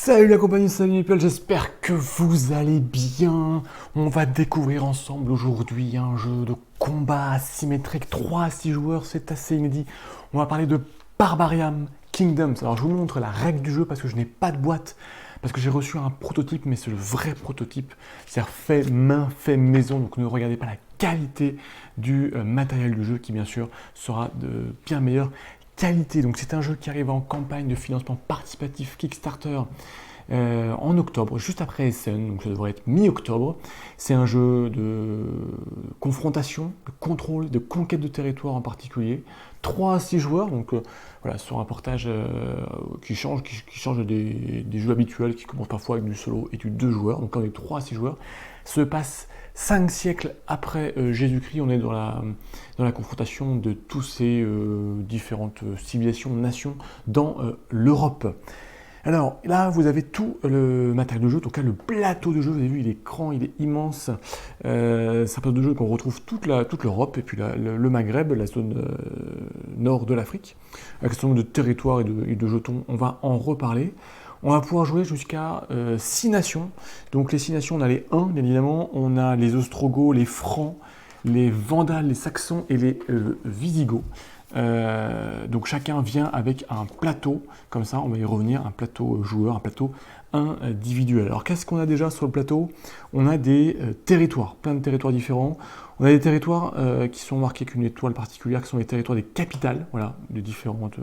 Salut la compagnie, salut Nipple, j'espère que vous allez bien. On va découvrir ensemble aujourd'hui un jeu de combat asymétrique 3 à 6 joueurs, c'est assez inédit. On va parler de Barbarian Kingdoms. Alors je vous montre la règle du jeu parce que je n'ai pas de boîte, parce que j'ai reçu un prototype, mais c'est le vrai prototype, c'est-à-dire fait main, fait maison, donc ne regardez pas la qualité du matériel du jeu qui bien sûr sera de bien meilleure qualité. Donc c'est un jeu qui arrive en campagne de financement participatif Kickstarter en octobre, juste après Essen, donc ça devrait être mi-octobre. C'est un jeu de confrontation, de contrôle, de conquête de territoire en particulier. 3 à 6 joueurs, donc voilà, sur un portage qui change des jeux habituels qui commencent parfois avec du solo et du 2 joueurs. Donc on est 3 à 6 joueurs. Se passe 5 siècles après Jésus-Christ, on est dans la confrontation de tous ces différentes civilisations, nations dans l'Europe. Alors là, vous avez tout le matériel de jeu, en tout cas le plateau de jeu, vous avez vu, il est grand, il est immense. C'est un plateau de jeu qu'on retrouve toute l'Europe et puis le Maghreb, la zone nord de l'Afrique. Avec un certain nombre de territoires et de jetons, on va en reparler. On va pouvoir jouer jusqu'à 6 nations. Donc les 6 nations, on a les Huns, bien évidemment, on a les Ostrogoths, les Francs, les Vandales, les Saxons et les Visigoths. Donc chacun vient avec un plateau, comme ça on va y revenir, un plateau joueur, un plateau individuel. Alors qu'est-ce qu'on a déjà sur le plateau? On a des territoires, plein de territoires différents. On a des territoires qui sont marqués avec une étoile particulière, qui sont les territoires des capitales, voilà, des différentes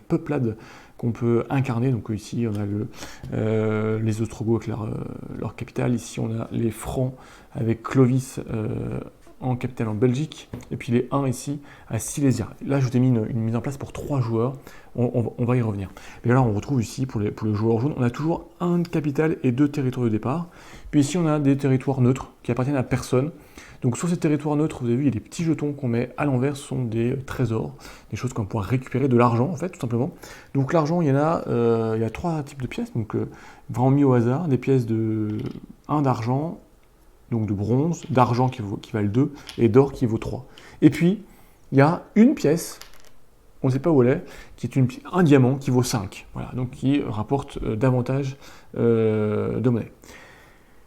peuplades qu'on peut incarner. Donc ici on a les Ostrogoths avec leur capitale, ici on a les Francs avec Clovis en capitale en Belgique, et puis les 1 ici à Silésia. Là, je vous ai mis une mise en place pour 3 joueurs, on va y revenir. Mais là, on retrouve ici, pour les joueurs jaunes, on a toujours un capitale et 2 territoires de départ. Puis ici, on a des territoires neutres qui appartiennent à personne. Donc sur ces territoires neutres, vous avez vu, il y a des petits jetons qu'on met à l'envers, ce sont des trésors, des choses qu'on pourra récupérer, de l'argent en fait, tout simplement. Donc l'argent, il y a 3 types de pièces, donc vraiment mis au hasard, des pièces de 1 d'argent, donc de bronze, d'argent qui valent 2, et d'or qui vaut 3. Et puis, il y a une pièce, on ne sait pas où elle est, qui est un diamant qui vaut 5, voilà, donc qui rapporte davantage de monnaie.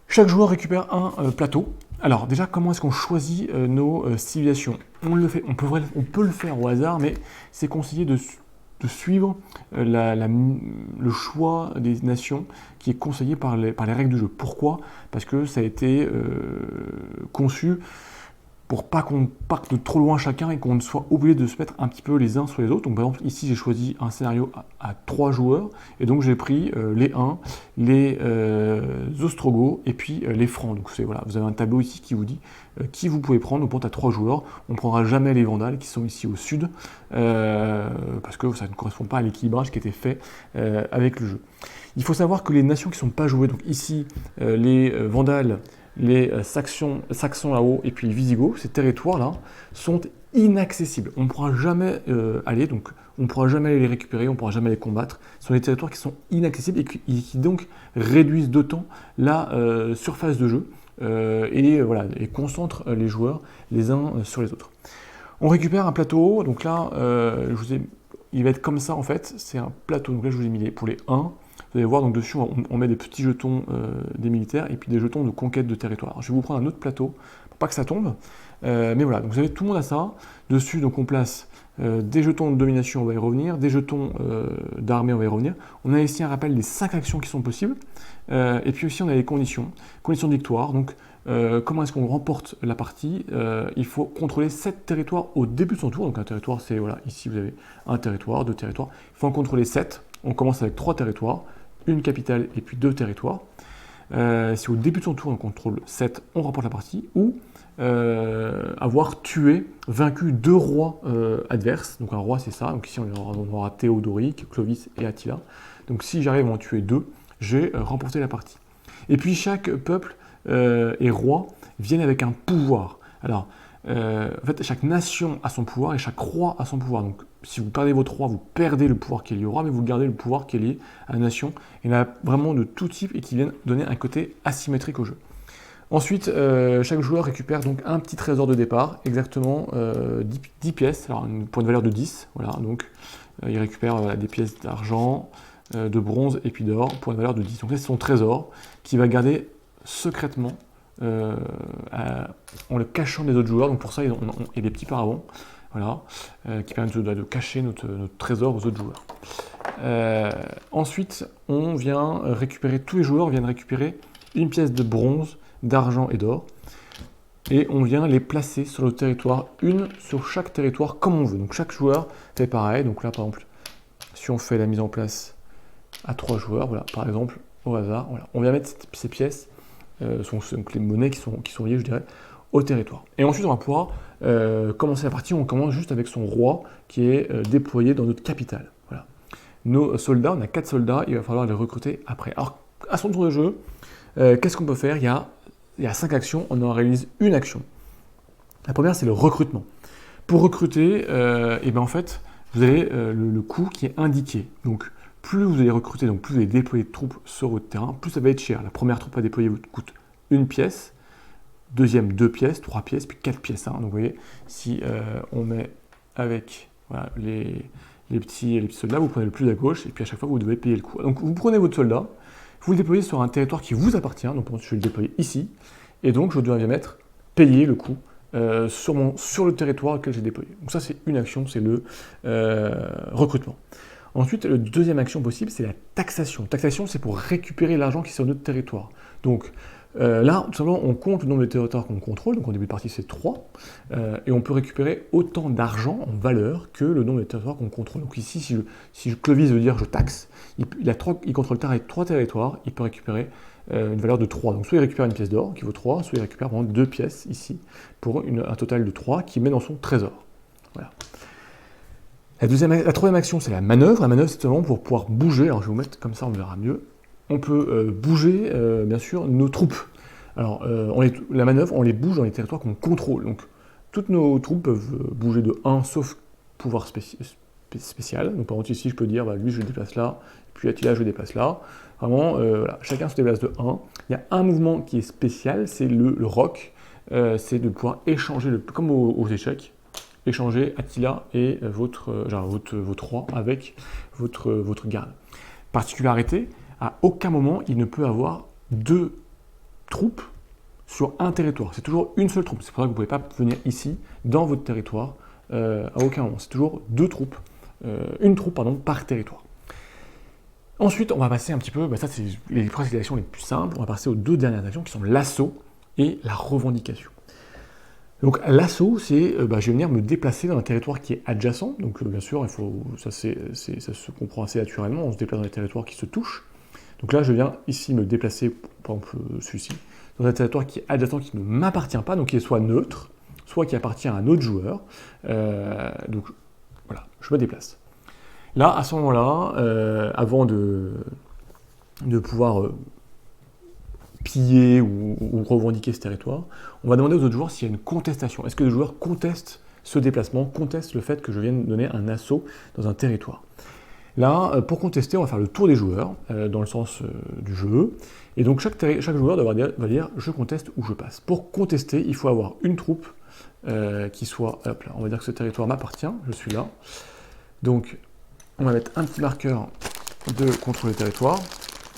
Chaque joueur récupère un plateau. Alors déjà, comment est-ce qu'on choisit nos civilisations? On peut le faire au hasard, mais c'est conseillé de suivre le choix des nations qui est conseillé par les règles du jeu. Pourquoi? Parce que ça a été conçu pour pas qu'on parte de trop loin chacun et qu'on soit obligé de se mettre un petit peu les uns sur les autres. Donc par exemple, ici j'ai choisi un scénario à 3 joueurs, et donc j'ai pris les Huns, les Ostrogoths et puis les Francs. Donc voilà, vous avez un tableau ici qui vous dit qui vous pouvez prendre. Donc à 3 joueurs, on ne prendra jamais les Vandales qui sont ici au sud, parce que ça ne correspond pas à l'équilibrage qui était fait avec le jeu. Il faut savoir que les nations qui ne sont pas jouées, donc ici les Vandales, les Saxons là-haut et puis les Visigoths, ces territoires-là, sont inaccessibles. On ne pourra jamais aller, donc on ne pourra jamais les récupérer, on ne pourra jamais les combattre. Ce sont des territoires qui sont inaccessibles et qui donc réduisent d'autant la surface de jeu voilà, et concentrent les joueurs les uns sur les autres. On récupère un plateau, donc là, il va être comme ça en fait, c'est un plateau, donc là je vous ai mis pour les 1. Vous allez voir, donc dessus, on met des petits jetons des militaires et puis des jetons de conquête de territoire. Alors, je vais vous prendre un autre plateau pour pas que ça tombe. Mais voilà, donc vous avez tout le monde à ça. Dessus, donc on place des jetons de domination, on va y revenir, des jetons d'armée, on va y revenir. On a ici un rappel des 5 actions qui sont possibles. Et puis aussi, on a les conditions. Conditions de victoire. Donc, comment est-ce qu'on remporte la partie? Il faut contrôler 7 territoires au début de son tour. Donc, un territoire, c'est, voilà, ici vous avez un territoire, 2 territoires. Il faut en contrôler 7. On commence avec 3 territoires. Une capitale et puis 2 territoires. Si au début de son tour on contrôle 7, on remporte la partie, ou avoir tué, vaincu 2 rois adverses. Donc un roi c'est ça, donc ici on aura Théodoric, Clovis et Attila. Donc si j'arrive à en tuer 2, j'ai remporté la partie. Et puis chaque peuple et roi viennent avec un pouvoir. Alors, en fait, chaque nation a son pouvoir et chaque roi a son pouvoir. Donc, si vous perdez votre roi, vous perdez le pouvoir qui est lié au roi, mais vous gardez le pouvoir qui est lié à la nation. Il y en a vraiment de tout type et qui viennent donner un côté asymétrique au jeu. Ensuite, chaque joueur récupère donc un petit trésor de départ, exactement 10 pièces, alors pour une valeur de 10. Voilà, donc il récupère des pièces d'argent, de bronze et puis d'or pour une valeur de 10. Donc ça, c'est son trésor qui va garder secrètement en le cachant des autres joueurs. Donc pour ça, il y a des petits paravents, voilà, qui permettent de cacher notre trésor aux autres joueurs. Ensuite, on vient récupérer, tous les joueurs viennent récupérer une pièce de bronze, d'argent et d'or, et on vient les placer sur le territoire, une sur chaque territoire comme on veut. Donc chaque joueur fait pareil. Donc là, par exemple, si on fait la mise en place à 3 joueurs, voilà, par exemple, au hasard, voilà, on vient mettre ces pièces, donc les monnaies qui sont liées, je dirais, au territoire. Et ensuite, on va pouvoir commencer la partie. On commence juste avec son roi qui est déployé dans notre capitale. Voilà. Nos soldats, on a 4 soldats, il va falloir les recruter après. Alors, à son tour de jeu, qu'est-ce qu'on peut faire? Il y a 5 actions, on en réalise une action. La première, c'est le recrutement. Pour recruter, et ben en fait, vous avez le coût qui est indiqué. Donc, plus vous allez recruter, donc plus vous allez déployer de troupes sur votre terrain, plus ça va être cher. La première troupe à déployer vous coûte 1 pièce, deuxième 2 pièces, 3 pièces, puis 4 pièces. Hein. Donc, vous voyez, si on met avec voilà, les petits soldats, vous prenez le plus à gauche, et puis à chaque fois, vous devez payer le coût. Donc, vous prenez votre soldat, vous le déployez sur un territoire qui vous appartient, donc je vais le déployer ici, et donc je dois bien mettre payer le coût sur le territoire auquel j'ai déployé. Donc ça c'est une action, c'est le recrutement. Ensuite, la deuxième action possible, c'est la taxation. Taxation, c'est pour récupérer l'argent qui est sur notre territoire. Donc là, tout simplement, on compte le nombre de territoires qu'on contrôle, donc en début de partie c'est 3, et on peut récupérer autant d'argent en valeur que le nombre de territoires qu'on contrôle. Donc ici, si je clovise veut dire je taxe, il contrôle 3 territoires, il peut récupérer une valeur de 3. Donc soit il récupère une pièce d'or qui vaut 3, soit il récupère vraiment 2 pièces ici, pour un total de 3 qu'il met dans son trésor. Voilà. La troisième action, c'est la manœuvre. La manœuvre, c'est seulement pour pouvoir bouger. Alors je vais vous mettre comme ça, on verra mieux. On peut bouger, bien sûr, nos troupes. Alors, la manœuvre, on les bouge dans les territoires qu'on contrôle. Donc, toutes nos troupes peuvent bouger de 1, sauf pouvoir spécial. Donc, par exemple, ici, je peux dire, bah, lui, je le déplace là, puis Attila, je le déplace là. Vraiment, voilà, chacun se déplace de 1. Il y a un mouvement qui est spécial, c'est le rock. C'est de pouvoir échanger, comme aux échecs, échanger Attila et votre roi avec votre garde. Particularité, à aucun moment, il ne peut avoir 2 troupes sur un territoire. C'est toujours une seule troupe. C'est pour ça que vous ne pouvez pas venir ici, dans votre territoire, à aucun moment. C'est toujours 2 troupes, une troupe par territoire. Ensuite, on va passer un petit peu, ça c'est les principes d'actions les plus simples, on va passer aux 2 dernières actions qui sont l'assaut et la revendication. Donc l'assaut, c'est je vais venir me déplacer dans un territoire qui est adjacent. Donc bien sûr, ça se comprend assez naturellement, on se déplace dans des territoires qui se touchent. Donc là, je viens ici me déplacer, par exemple celui-ci, dans un territoire qui est adjacent, qui ne m'appartient pas, donc qui est soit neutre, soit qui appartient à un autre joueur. Donc voilà, je me déplace. Là, à ce moment-là, avant de pouvoir piller ou revendiquer ce territoire, on va demander aux autres joueurs s'il y a une contestation. Est-ce que les joueurs contestent ce déplacement, contestent le fait que je vienne donner un assaut dans un territoire? Là, pour contester, on va faire le tour des joueurs, dans le sens du jeu. Et donc chaque joueur va dire « je conteste » ou « je passe ». Pour contester, il faut avoir une troupe qui soit... Hop là, on va dire que ce territoire m'appartient, je suis là. Donc, on va mettre un petit marqueur de contrôle du territoire.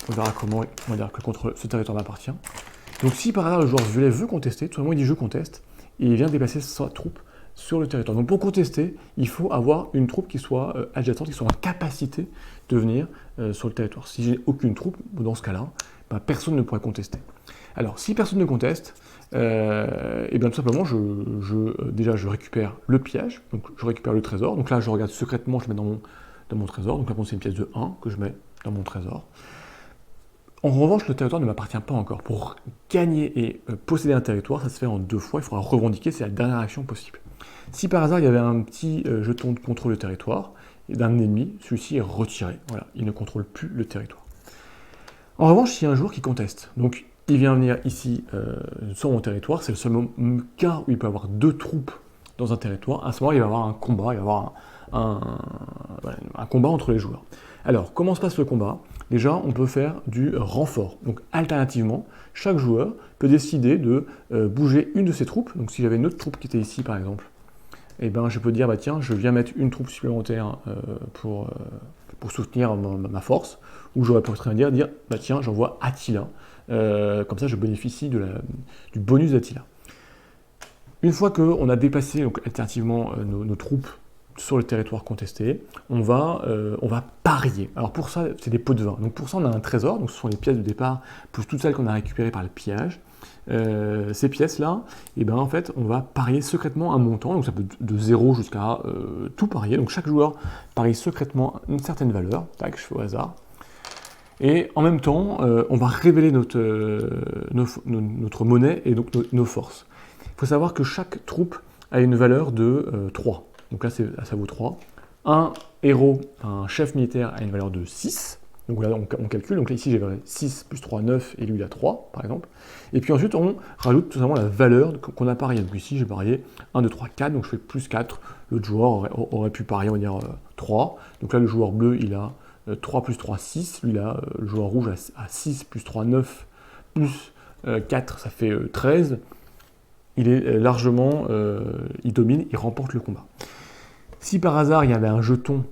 On verra comment, on va dire que ce territoire m'appartient. Donc si par hasard le joueur violet veut contester, tout simplement il dit « je conteste » et il vient déplacer sa troupe sur le territoire. Donc pour contester, il faut avoir une troupe qui soit adjacente, qui soit en capacité de venir sur le territoire. Si j'ai aucune troupe, dans ce cas-là, personne ne pourrait contester. Alors si personne ne conteste, et bien tout simplement, déjà je récupère le pillage, donc je récupère le trésor. Donc là je regarde secrètement, je mets dans mon trésor. Donc là c'est une pièce de 1 que je mets dans mon trésor. En revanche, le territoire ne m'appartient pas encore. Pour gagner et posséder un territoire, ça se fait en 2 fois, il faudra revendiquer, c'est la dernière action possible. Si par hasard il y avait un petit jeton de contrôle de territoire d'un ennemi, celui-ci est retiré. Voilà, il ne contrôle plus le territoire. En revanche, il y a un joueur qui conteste. Donc il vient venir ici sur mon territoire, c'est le seul cas où il peut avoir 2 troupes dans un territoire. À ce moment, il va y avoir un combat, il va y avoir un combat entre les joueurs. Alors, comment se passe le combat? Déjà, on peut faire du renfort. Donc, alternativement, chaque joueur peut décider de bouger une de ses troupes. Donc, si j'avais une autre troupe qui était ici, par exemple, eh ben, je peux dire, bah, tiens, je viens mettre une troupe supplémentaire pour soutenir ma force, ou j'aurais pu très bien dire, bah, tiens, j'envoie Attila, comme ça je bénéficie du bonus d'Attila. Une fois qu'on a déplacé donc, alternativement nos troupes sur le territoire contesté, on va parier. Alors pour ça, c'est des pots de vin. Donc pour ça, on a un trésor, donc ce sont les pièces de départ, plus toutes celles qu'on a récupérées par le pillage. Ces pièces-là, et ben en fait, on va parier secrètement un montant, donc ça peut de 0 jusqu'à tout parier. Donc chaque joueur parie secrètement une certaine valeur, tac, je fais au hasard. Et en même temps, on va révéler notre monnaie et donc nos forces. Il faut savoir que chaque troupe a une valeur de 3. Donc là, ça vaut 3. Un héros, un chef militaire, a une valeur de 6. Donc là, on calcule. Donc là, ici, j'ai 6 plus 3, 9, et lui, il a 3, par exemple. Et puis ensuite, on rajoute tout simplement la valeur qu'on a pariée. Donc ici, j'ai parié 1, 2, 3, 4. Donc je fais plus 4. L'autre joueur aurait pu parier, on va dire, 3. Donc là, le joueur bleu, il a 3 plus 3, 6. Lui, là, le joueur rouge a 6 plus 3, 9, plus 4, ça fait 13. Il est largement, il domine, il remporte le combat. Si par hasard il y avait un jeton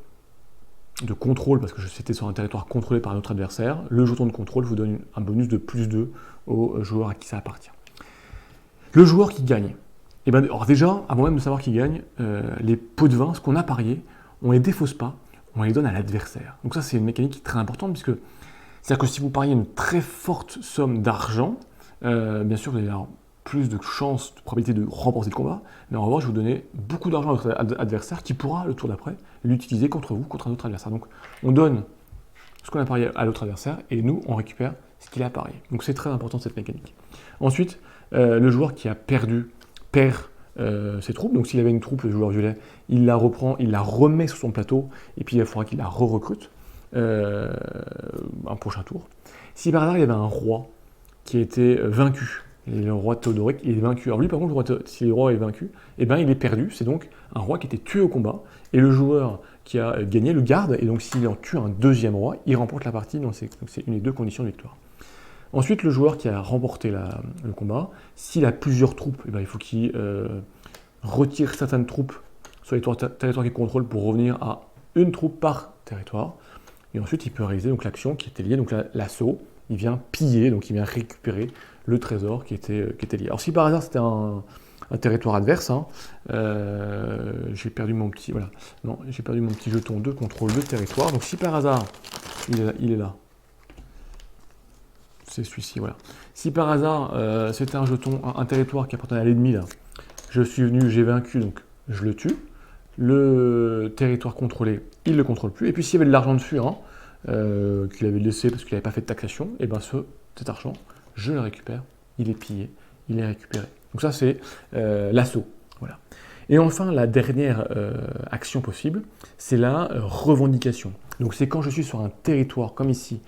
de contrôle, parce que c'était sur un territoire contrôlé par un autre adversaire, le jeton de contrôle vous donne un bonus de plus 2 au joueur à qui ça appartient. Le joueur qui gagne, et ben, alors déjà, avant même de savoir qui gagne, les pots de vin, ce qu'on a parié, on ne les défausse pas, on les donne à l'adversaire. Donc ça c'est une mécanique qui est très importante, puisque c'est-à-dire que si vous pariez une très forte somme d'argent, bien sûr vous allez avoir plus de chances, de probabilité de remporter le combat, mais en revanche, vous donnez beaucoup d'argent à votre adversaire qui pourra, le tour d'après, l'utiliser contre vous, contre un autre adversaire. Donc, on donne ce qu'on a parié à l'autre adversaire, et nous, on récupère ce qu'il a parié. Donc, c'est très important, cette mécanique. Ensuite, le joueur qui a perdu perd ses troupes. Donc, s'il avait une troupe, le joueur violet, il la reprend, il la remet sur son plateau, et puis il faudra qu'il la re-recrute un prochain tour. Si par hasard, il y avait un roi qui était vaincu, et le roi Théodoric, il est vaincu. Alors lui, par contre, si le roi est vaincu, eh ben, il est perdu. C'est donc un roi qui était tué au combat. Et le joueur qui a gagné le garde. Et donc, s'il en tue un deuxième roi, il remporte la partie. Donc, c'est une des deux conditions de victoire. Ensuite, le joueur qui a remporté le combat, s'il a plusieurs troupes, eh ben, il faut qu'il retire certaines troupes sur les territoires qu'il contrôle pour revenir à une troupe par territoire. Et ensuite, il peut réaliser donc l'action qui était liée, donc l'assaut. Il vient piller, donc il vient récupérer le trésor qui était lié. Alors si par hasard c'était un territoire adverse, hein, j'ai perdu mon petit, voilà, non, j'ai perdu mon petit jeton de contrôle de territoire. Donc si par hasard il est là, c'est celui-ci, voilà. Si par hasard c'était un jeton, un territoire qui appartenait à l'ennemi là, je suis venu, j'ai vaincu, donc je le tue. Le territoire contrôlé, il ne le contrôle plus. Et puis s'il y avait de l'argent dessus, hein, qu'il avait laissé parce qu'il n'avait pas fait de taxation, et ben cet argent, je le récupère, il est pillé, il est récupéré. Donc ça c'est l'assaut. Voilà. Et enfin la dernière action possible, c'est la revendication. Donc c'est quand je suis sur un territoire comme ici,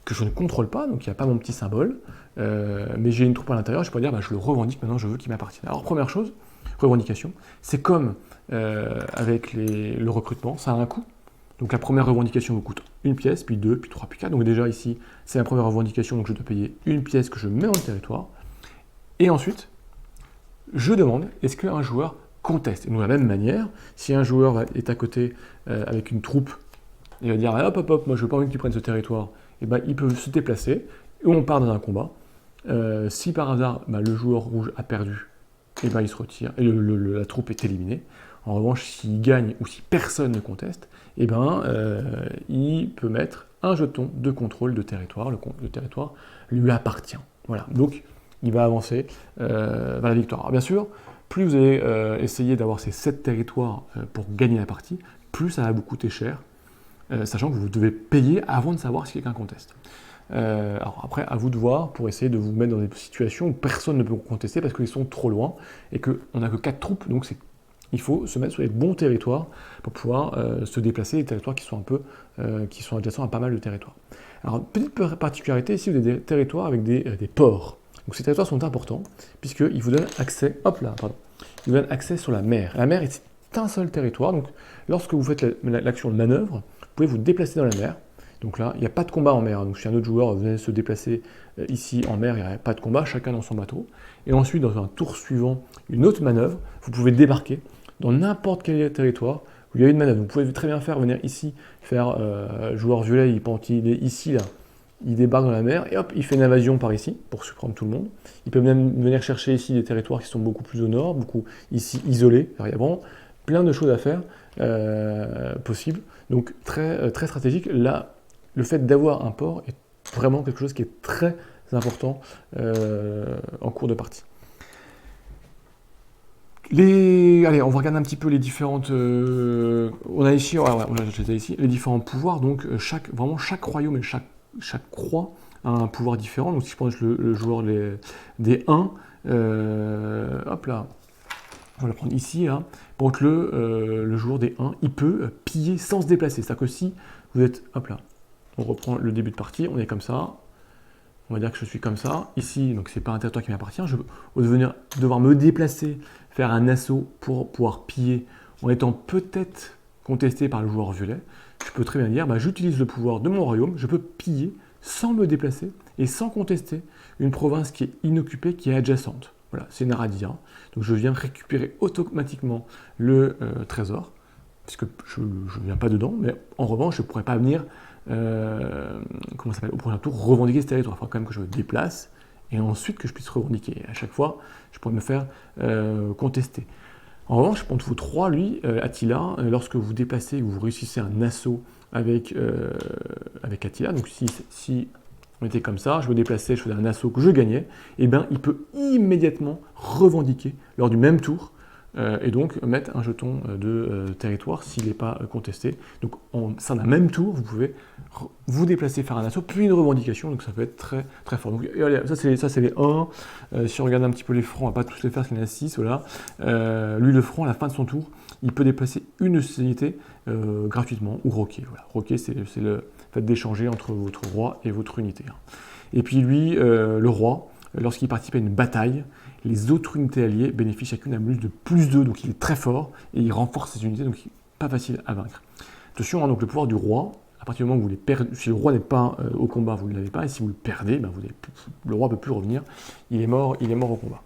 que je ne contrôle pas, donc il n'y a pas mon petit symbole, mais j'ai une troupe à l'intérieur, je peux dire bah, je le revendique, maintenant je veux qu'il m'appartienne. Alors première chose, revendication, c'est comme avec le recrutement, ça a un coût. Donc la première revendication vous coûte une pièce, puis 2, puis 3, puis 4. Donc déjà ici, c'est la première revendication, donc je dois payer une pièce que je mets dans le territoire. Et ensuite, je demande, est-ce qu'un joueur conteste? Et donc de la même manière, si un joueur est à côté avec une troupe, il va dire hop, hop, hop, moi je veux pas envie que tu prennes ce territoire, et ben, il peut se déplacer, et on part dans un combat. Si par hasard, le joueur rouge a perdu, et ben, il se retire, et la troupe est éliminée. En revanche, s'il gagne ou si personne ne conteste, eh ben, il peut mettre un jeton de contrôle de territoire. Le territoire lui appartient. Voilà. Donc, il va avancer vers la victoire. Alors, bien sûr, plus vous allez essayer d'avoir ces 7 territoires pour gagner la partie, plus ça va vous coûter cher, sachant que vous devez payer avant de savoir si quelqu'un conteste. Alors après, à vous de voir pour essayer de vous mettre dans des situations où personne ne peut contester parce qu'ils sont trop loin et qu'on n'a que 4 troupes, donc il faut se mettre sur les bons territoires pour pouvoir se déplacer, les territoires qui sont qui sont adjacents à pas mal de territoires. Alors, petite particularité, ici, vous avez des territoires avec des ports. Donc ces territoires sont importants, puisqu'ils vous donnent accès, ils vous donnent accès sur la mer. La mer est un seul territoire, donc lorsque vous faites l'action de manœuvre, vous pouvez vous déplacer dans la mer. Donc là, il n'y a pas de combat en mer. Donc si un autre joueur venait se déplacer ici en mer, il n'y aurait pas de combat, chacun dans son bateau. Et ensuite, dans un tour suivant, une autre manœuvre, vous pouvez débarquer dans n'importe quel territoire où il y a une manœuvre. Vous pouvez très bien faire venir ici, faire joueur violet, il est ici, là, il débarque dans la mer, et hop, il fait une invasion par ici, pour surprendre tout le monde. Il peut même venir chercher ici des territoires qui sont beaucoup plus au nord, beaucoup ici isolés. Alors, il y a vraiment plein de choses à faire possibles. Donc très stratégique. Là, le fait d'avoir un port est vraiment quelque chose qui est très important en cours de partie. Allez, on va regarder un petit peu les différentes. On a ici, ici les différents pouvoirs. Donc chaque royaume et chaque croix a un pouvoir différent. Donc si je prends le joueur des 1, hop là, on va le prendre ici. Là. Donc le joueur des 1, il peut piller sans se déplacer. C'est-à-dire que si vous êtes, hop là, on reprend le début de partie, on est comme ça. On va dire que je suis comme ça. Ici, donc c'est pas un territoire qui m'appartient. Je vais devoir me déplacer, faire un assaut pour pouvoir piller en étant peut-être contesté par le joueur violet. Je peux très bien dire, j'utilise le pouvoir de mon royaume, je peux piller sans me déplacer et sans contester une province qui est inoccupée, qui est adjacente. Voilà, c'est Naradia. Donc je viens récupérer automatiquement le trésor, puisque je ne viens pas dedans, mais en revanche, je ne pourrais pas venir au prochain tour, revendiquer ce territoire. Il faudra quand même que je me déplace et ensuite que je puisse revendiquer. Et à chaque fois, je pourrais me faire contester. En revanche, pour vous 3, lui, Attila, lorsque vous déplacez et que vous réussissez un assaut avec Attila, donc si on était comme ça, je me déplaçais, je faisais un assaut que je gagnais, et bien il peut immédiatement revendiquer lors du même tour et donc mettre un jeton de territoire s'il n'est pas contesté. Donc en sein d'un même tour, vous pouvez vous déplacer, faire un assaut, puis une revendication, donc ça peut être très, très fort. Donc allez, ça c'est les 1. Si on regarde un petit peu les francs, on ne va pas tous les faire, parce qu'il y en a 6, voilà. Lui, le franc, à la fin de son tour, il peut déplacer une unité gratuitement, ou roquer. Voilà. Roquer, c'est le fait d'échanger entre votre roi et votre unité. Et puis lui, le roi, lorsqu'il participe à une bataille, les autres unités alliées bénéficient chacune d'un bonus de +2, donc il est très fort, et il renforce ses unités, donc il n'est pas facile à vaincre. Attention, donc le pouvoir du roi, à partir du moment où vous les perdez, si le roi n'est pas au combat, vous ne l'avez pas, et si vous le perdez, le roi ne peut plus revenir, il est mort au combat.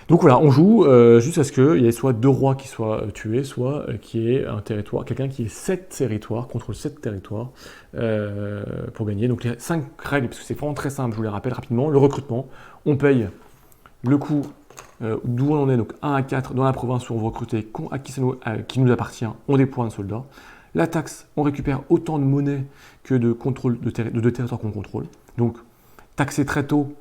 Donc voilà, on joue jusqu'à ce qu'il y ait soit 2 rois qui soient tués, soit qu'il y ait un territoire, quelqu'un qui ait 7 territoires, contrôle 7 territoires pour gagner. Donc les 5 règles, parce que c'est vraiment très simple, je vous les rappelle rapidement. Le recrutement, on paye le coût d'où on en est, donc 1 à 4 dans la province où on veut recruter, qui nous appartient, on déploie un soldat. La taxe, on récupère autant de monnaie que de contrôle de territoires qu'on contrôle. Donc taxer très tôt,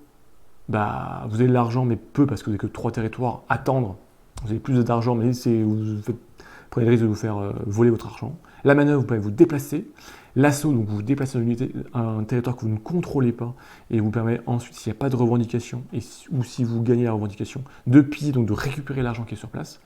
vous avez de l'argent, mais peu, parce que vous n'avez que 3 territoires. Attendre, vous avez plus d'argent, mais vous prenez le risque de vous faire voler votre argent. La manœuvre, vous pouvez vous déplacer. L'assaut, donc vous vous déplacez dans un territoire que vous ne contrôlez pas, et vous permet ensuite, s'il n'y a pas de revendication, ou si vous gagnez la revendication, de piller, donc de récupérer l'argent qui est sur place.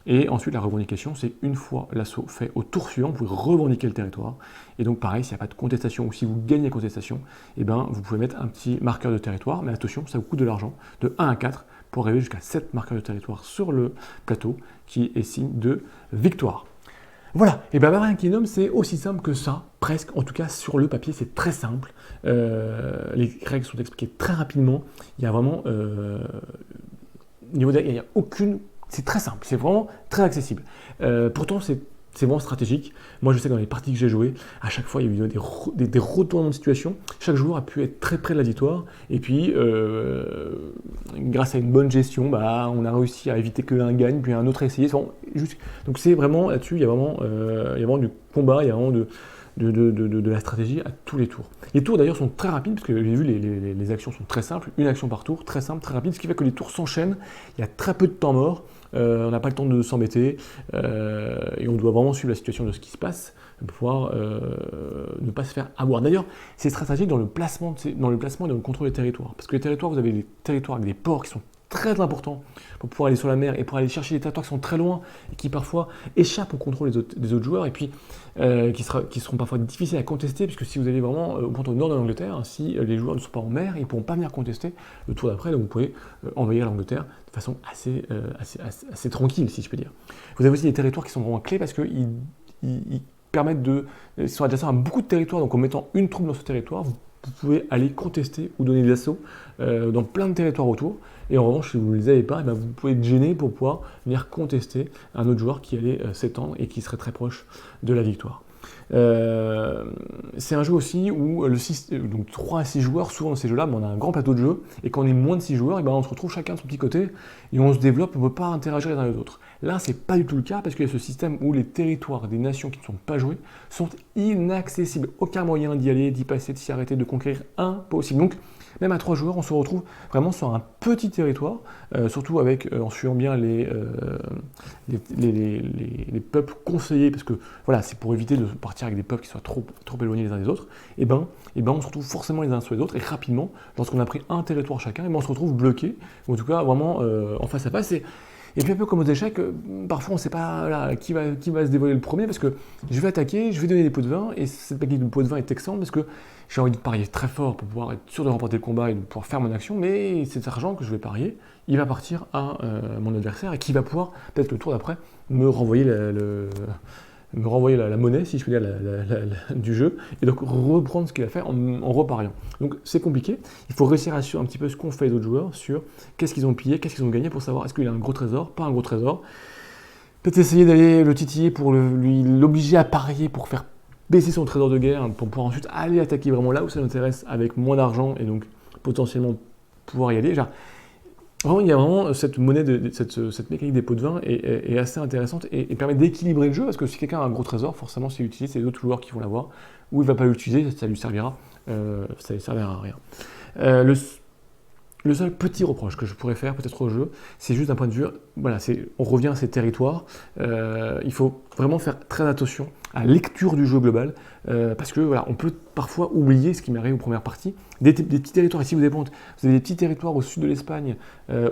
Et ensuite, la revendication, c'est une fois l'assaut fait au tour suivant, vous pouvez revendiquer le territoire. Et donc pareil, s'il n'y a pas de contestation, ou si vous gagnez la contestation, vous pouvez mettre un petit marqueur de territoire, mais attention, ça vous coûte de l'argent, de 1 à 4, pour arriver jusqu'à 7 marqueurs de territoire sur le plateau, qui est signe de victoire. Voilà, et Barbarian Kingdom, c'est aussi simple que ça, presque, en tout cas sur le papier, c'est très simple. Les règles sont expliquées très rapidement, il y a vraiment... il n'y a aucune... C'est très simple, c'est vraiment très accessible. Pourtant, c'est vraiment stratégique. Moi, je sais que dans les parties que j'ai jouées, à chaque fois, il y a eu des retournements de situation. Chaque joueur a pu être très près de la victoire. Et puis, grâce à une bonne gestion, on a réussi à éviter qu'un gagne, puis un autre essayer. Donc, c'est vraiment là-dessus, il y a vraiment du combat, il y a vraiment de la stratégie à tous les tours. Les tours d'ailleurs sont très rapides, parce que j'ai vu les actions sont très simples, une action par tour, très simple, très rapide, ce qui fait que les tours s'enchaînent, il y a très peu de temps mort, on n'a pas le temps de s'embêter, et on doit vraiment suivre la situation de ce qui se passe, pour pouvoir ne pas se faire avoir. D'ailleurs, c'est stratégique dans le placement et dans le contrôle des territoires, parce que les territoires, vous avez des territoires avec des ports qui sont très important pour pouvoir aller sur la mer et pour aller chercher des territoires qui sont très loin et qui parfois échappent au contrôle des autres joueurs et puis qui seront parfois difficiles à contester, puisque si vous allez vraiment au nord de l'Angleterre, si les joueurs ne sont pas en mer, ils ne pourront pas venir contester le tour d'après, donc vous pouvez envahir l'Angleterre de façon assez tranquille, si je peux dire. Vous avez aussi des territoires qui sont vraiment clés parce qu'ils permettent ils sont adjacents à beaucoup de territoires, donc en mettant une troupe dans ce territoire, vous vous pouvez aller contester ou donner des assauts dans plein de territoires autour. Et en revanche, si vous ne les avez pas, eh ben, vous pouvez être gêné pour pouvoir venir contester un autre joueur qui allait s'étendre et qui serait très proche de la victoire. C'est un jeu aussi où donc 3 à 6 joueurs, souvent dans ces jeux-là, on a un grand plateau de jeu, et quand on est moins de 6 joueurs, et ben on se retrouve chacun de son petit côté, et on se développe, on ne peut pas interagir les uns les autres. Là, c'est pas du tout le cas, parce qu'il y a ce système où les territoires des nations qui ne sont pas jouées sont inaccessibles. Aucun moyen d'y aller, d'y passer, de s'y arrêter, de conquérir, impossible. Donc, même à 3 joueurs, on se retrouve vraiment sur un petit territoire, surtout en suivant bien les peuples conseillés, parce que voilà, c'est pour éviter de partir avec des peuples qui soient trop éloignés les uns des autres, et ben on se retrouve forcément les uns sur les autres, et rapidement, lorsqu'on a pris un territoire chacun, et ben on se retrouve bloqué, ou en tout cas vraiment en face à face. Et puis un peu comme aux échecs, parfois on ne sait pas là, qui va se dévoiler le premier, parce que je vais attaquer, je vais donner des pots de vin, et cette paquet de pots de vin est texan, parce que j'ai envie de parier très fort pour pouvoir être sûr de remporter le combat et de pouvoir faire mon action, mais cet argent que je vais parier, il va partir à mon adversaire, et qui va pouvoir, peut-être le tour d'après, me renvoyer la monnaie, si je peux dire, du jeu, et donc reprendre ce qu'il a fait en repariant. Donc c'est compliqué, il faut réussir à suivre un petit peu ce qu'ont fait les autres joueurs sur qu'est-ce qu'ils ont pillé, qu'est-ce qu'ils ont gagné, pour savoir est-ce qu'il a un gros trésor, pas un gros trésor. Peut-être essayer d'aller le titiller pour l'obliger à parier, pour faire baisser son trésor de guerre, pour pouvoir ensuite aller attaquer vraiment là où ça l'intéresse avec moins d'argent, et donc potentiellement pouvoir y aller. Vraiment, il y a vraiment cette monnaie, cette mécanique des pots de vin est assez intéressante et permet d'équilibrer le jeu, parce que si quelqu'un a un gros trésor, forcément s'il l'utilise, c'est les autres joueurs qui vont l'avoir, ou il ne va pas l'utiliser, ça lui servira à rien. Le seul petit reproche que je pourrais faire peut-être au jeu, c'est juste d'un point de vue, voilà, on revient à ces territoires, il faut vraiment faire très attention à la lecture du jeu global, parce que voilà, on peut parfois oublier ce qui m'arrive aux premières parties, des petits territoires, ici vous avez des petits territoires au sud de l'Espagne,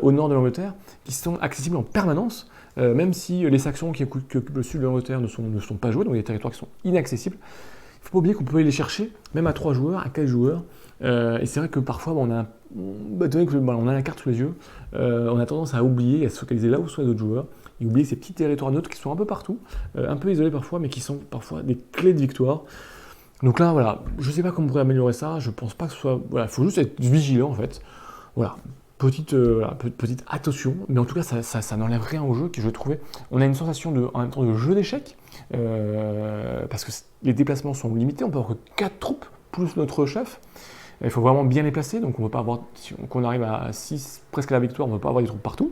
au nord de l'Angleterre, qui sont accessibles en permanence, même si les Saxons qui occupent le sud de l'Angleterre ne sont pas joués, donc des territoires qui sont inaccessibles. Il ne faut pas oublier qu'on peut aller les chercher, même à 3 joueurs, à 4 joueurs, et c'est vrai que parfois, on a la carte sous les yeux, on a tendance à oublier, à se focaliser là où sont les autres joueurs, et oublier ces petits territoires neutres qui sont un peu partout, un peu isolés parfois, mais qui sont parfois des clés de victoire. Donc là, voilà, je ne sais pas comment on pourrait améliorer ça, je pense pas que ce soit... Voilà, il faut juste être vigilant en fait. Voilà, petite attention, mais en tout cas, ça n'enlève rien au jeu, que je trouvais. On a une sensation en même temps de jeu d'échecs, parce que les déplacements sont limités, on peut avoir que 4 troupes, plus notre chef. Il faut vraiment bien les placer, donc on ne peut pas avoir, si on arrive à 6, presque à la victoire, on ne peut pas avoir des troupes partout.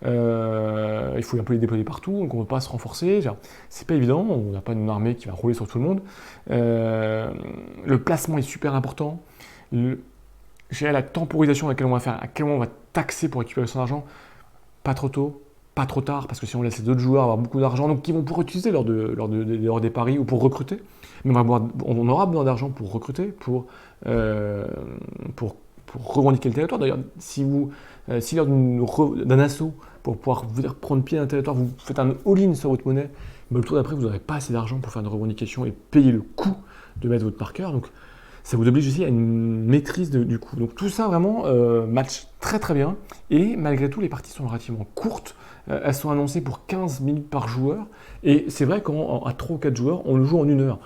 Il faut un peu les déployer partout, donc on ne peut pas se renforcer. C'est pas évident, on n'a pas une armée qui va rouler sur tout le monde. Le placement est super important. La temporisation à laquelle on va faire, à quel moment on va taxer pour récupérer son argent, pas trop tôt, pas trop tard, parce que si on laisse les autres joueurs avoir beaucoup d'argent, donc qui vont pouvoir utiliser lors des paris ou pour recruter. Mais on aura besoin d'argent pour recruter, pour revendiquer le territoire. D'ailleurs, si lors d'un assaut, pour pouvoir prendre pied d'un territoire, vous faites un all-in sur votre monnaie, mais le tour d'après, vous n'aurez pas assez d'argent pour faire une revendication et payer le coût de mettre votre marqueur. Donc, ça vous oblige aussi à une maîtrise du coût. Donc tout ça vraiment match très très bien. Et malgré tout, les parties sont relativement courtes. Elles sont annoncées pour 15 minutes par joueur. Et c'est vrai qu'à 3 ou 4 joueurs, on le joue en 1 heure.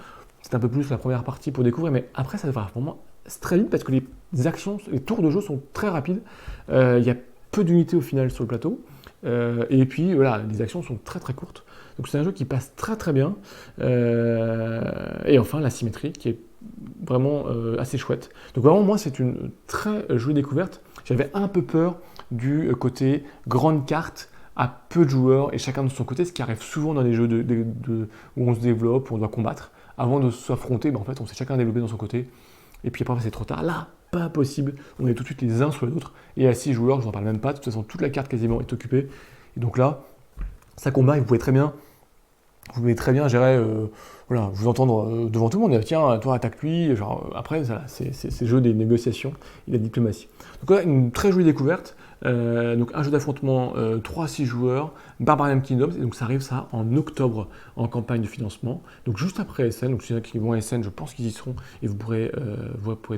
C'est un peu plus la première partie pour découvrir, mais après ça va vraiment très vite parce que les actions, les tours de jeu sont très rapides. Il y a peu d'unités au final sur le plateau. Et puis voilà, les actions sont très très courtes. Donc c'est un jeu qui passe très très bien. Et enfin la symétrie qui est vraiment assez chouette. Donc vraiment moi c'est une très jolie découverte. J'avais un peu peur du côté grande carte à peu de joueurs et chacun de son côté, ce qui arrive souvent dans des jeux où on se développe, où on doit combattre. Avant de s'affronter, en fait on s'est chacun développé dans son côté. Et puis après c'est trop tard. Là, pas possible. On est tout de suite les uns sur les autres. Et à 6 joueurs, je n'en parle même pas. De toute façon, toute la carte quasiment est occupée. Et donc là, ça combat et vous pouvez très bien, voilà, vous entendre devant tout le monde, dire tiens, toi attaque lui, après c'est le jeu des négociations et de la diplomatie. Donc là, une très jolie découverte, donc un jeu d'affrontement 3 à 6 joueurs, Barbarian Kingdoms, et donc ça arrive en octobre en campagne de financement, donc juste après SN, donc ceux qui vont à SN, je pense qu'ils y seront, et vous pourrez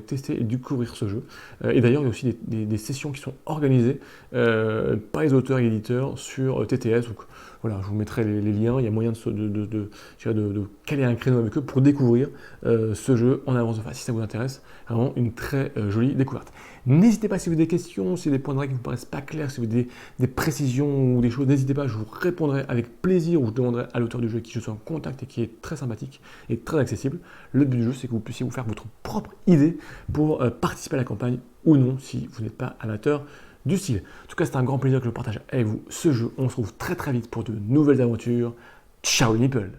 tester et découvrir ce jeu. Et d'ailleurs, il y a aussi des sessions qui sont organisées par les auteurs et éditeurs sur TTS, donc voilà, je vous mettrai les liens, il y a moyen de caler caler un créneau avec eux pour découvrir ce jeu en avance de phase. Si ça vous intéresse, vraiment une très jolie découverte. N'hésitez pas si vous avez des questions, si vous avez des points de règle qui ne vous paraissent pas clairs, si vous avez des précisions ou des choses, n'hésitez pas, je vous répondrai avec plaisir ou je demanderai à l'auteur du jeu avec qui je suis en contact et qui est très sympathique et très accessible. Le but du jeu, c'est que vous puissiez vous faire votre propre idée pour participer à la campagne ou non si vous n'êtes pas amateur du style. En tout cas, c'est un grand plaisir que je partage avec vous ce jeu. On se retrouve très très vite pour de nouvelles aventures. Ciao les meeples!